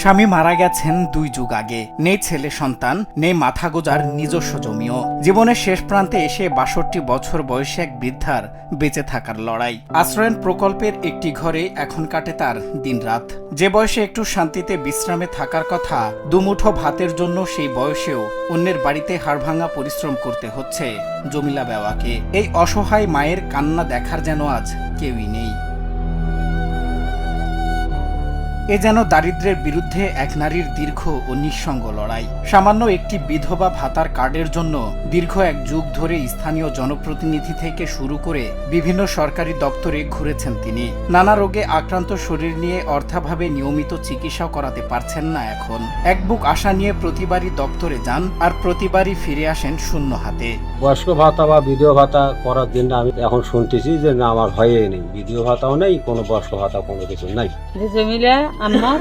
স্বামী মারা গেছেন 2 যুগ আগে, নেই ছেলে সন্তান, নেই মাথা গোজার নিজস্ব জমিও। জীবনের শেষ প্রান্তে এসে 62 বছর বয়সী এক বৃদ্ধার বেঁচে থাকার লড়াই। আশ্রয়ন প্রকল্পের একটি ঘরে এখন কাটে তার দিনরাত। যে বয়সে একটু শান্তিতে বিশ্রামে থাকার কথা, দুমুঠো ভাতের জন্য সেই বয়সেও অন্যের বাড়িতে হাড়ভাঙা পরিশ্রম করতে হচ্ছে জমিলা বেওয়াকে। এই অসহায় মায়ের কান্না দেখার যেন আজ কেউই নেই। এ যেন দারিদ্র্যের বিরুদ্ধে এক নারীর দীর্ঘ ও নিঃসঙ্গ লড়াই। সামান্য একটি বিধবা ভাতার কার্ডের জন্য দীর্ঘ 1 যুগ ধরে স্থানীয় জনপ্রতিনিধি থেকে শুরু করে বিভিন্ন সরকারি দপ্তরে ঘুরেছেন তিনি। নানা রোগে আক্রান্ত শরীর নিয়ে অর্থাভাবে নিয়মিত চিকিৎসা করাতে পারছেন না এখন। এক বুক আশা নিয়ে প্রতিবারই দপ্তরে যান, আর প্রতিবারই ফিরে আসেন শূন্য হাতে। বয়স্ক ভাতা বা বিধবা ভাতা করার জন্য আমি এখন শুনতেছি যে না, আমার হয়ে নেই, বিধবা ভাতাও নেই, কোনো বয়স্ক ভাতা কোনো কিছু নাই। জমিলা আমার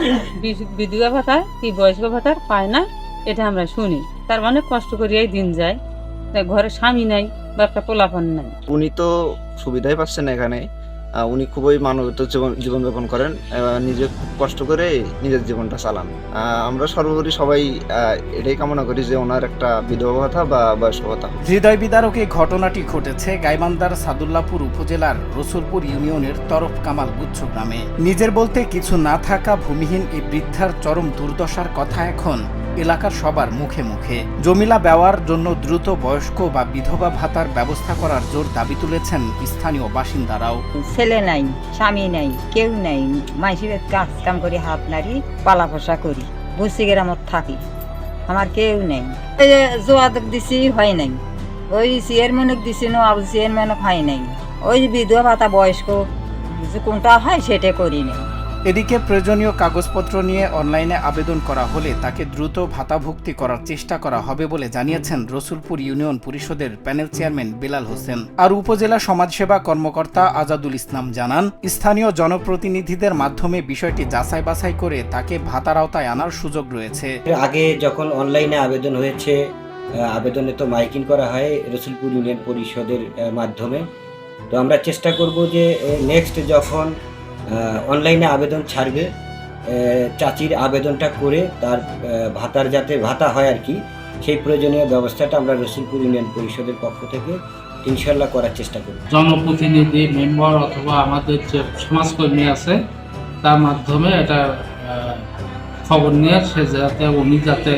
বিধবা ভাতা কি বয়স্ক ভাতার পায় না, এটা আমরা শুনি। তার মানে কষ্ট করিয়াই দিন যায়, ঘরে স্বামী নাই বা একটা পোলাপান নাই। উনি তো সুবিধাই পাচ্ছেন এখানে। উনি খুবই মানবিত জীবনযাপন করেন, নিজে কষ্ট করে নিজের জীবনটা চালান। আমরা সর্বোপরি সবাই এটাই কামনা করি যে ওনার একটা বিধবা ভাতা বা বয়স্ক ভাতা। হৃদয় বিদারক এই ঘটনাটি ঘটেছে গাইবান্ধার সাদুল্লাপুর উপজেলার রসুলপুর ইউনিয়নের তরফ কামাল গুচ্ছ গ্রামে। নিজের বলতে কিছু না থাকা ভূমিহীন এই বৃদ্ধার চরম দুর্দশার কথা এখন এলাকার সবার মুখে মুখে। জমিলা বেওয়ার জন্য দ্রুত বয়স্ক বা বিধবা ভাতার ব্যবস্থা করার জোর দাবি তুলেছেন স্থানীয় বাসিন্দারাও। ছেলে নাই, স্বামী নাই, কেউ নাই, মাইসির কাজ কাম করি, হাত নাড়ি পালা পোষা করি, বসি গ্রামত থাকি, আমার কেউ নেই। জোয়াদক দিছি হয় নাই, ওই চেয়ারম্যানক দিছি নো আবু চেয়ারম্যানক হয় নাই, ওই বিধবা ভাতা বয়স্ক কোনটা হয় সেটা করি নাই। এদিকে প্রয়োজনীয় কাগজপত্র নিয়ে অনলাইনে আবেদন করা হলে তাকে দ্রুত ভাতাভুক্তি করার চেষ্টা করা হবে বলে জানিয়েছেন রসুলপুর ইউনিয়ন পরিষদের প্যানেল চেয়ারম্যান বেলাল হোসেন। আর উপজেলা সমাজসেবা কর্মকর্তা আজাদুল ইসলাম জানান, স্থানীয় জনপ্রতিনিধিদের মাধ্যমে বিষয়টি যাচাই বাছাই করে তাকে ভাতার আওতায় আনার সুযোগ রয়েছে। আগে যখন অনলাইনে আবেদন হয়েছে, আবেদনে তো মাইকিং করা হয় রসুলপুর ইউনিয়ন পরিষদের মাধ্যমে। তো আমরা চেষ্টা করব যে নেক্সট যখন অনলাইনে আবেদন ছাড়বে, চাচির আবেদনটা করে তার ভাতার যাতে ভাতা হয় আর কি, সেই প্রয়োজনীয় ব্যবস্থাটা আমরা রসুলপুর ইউনিয়ন পরিষদের পক্ষ থেকে ইনশাল্লাহ করার চেষ্টা করব। জনপ্রতিনিধি মেম্বার অথবা আমাদের যে সমাজকর্মী আছে তার মাধ্যমে এটা খবর নিয়ে সে যাতে উনি যাতে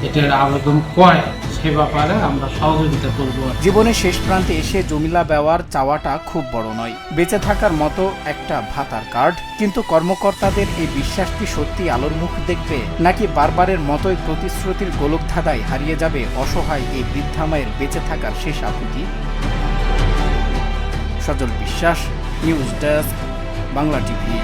এটার আবেদন করে সে ব্যাপারে আমরা সহযোগিতা করব। জীবনের শেষ প্রান্তে এসে জমিলা বেওয়ার চাওয়াটা খুব বড় নয়, বেঁচে থাকার মতো একটা ভাতার কার্ড। কিন্তু কর্মকর্তাদের এই বিশ্বাস কি সত্যি আলোর মুখ দেখবে, নাকি বারবারের মতোই প্রতিশ্রুতির গোলকধাঁধায় হারিয়ে যাবে অসহায় এই বৃদ্ধা মায়ের বেঁচে থাকার শেষ আকুতি? সজল বিশ্বাস, নিউজ ডেস্ক, বাংলা টিভি।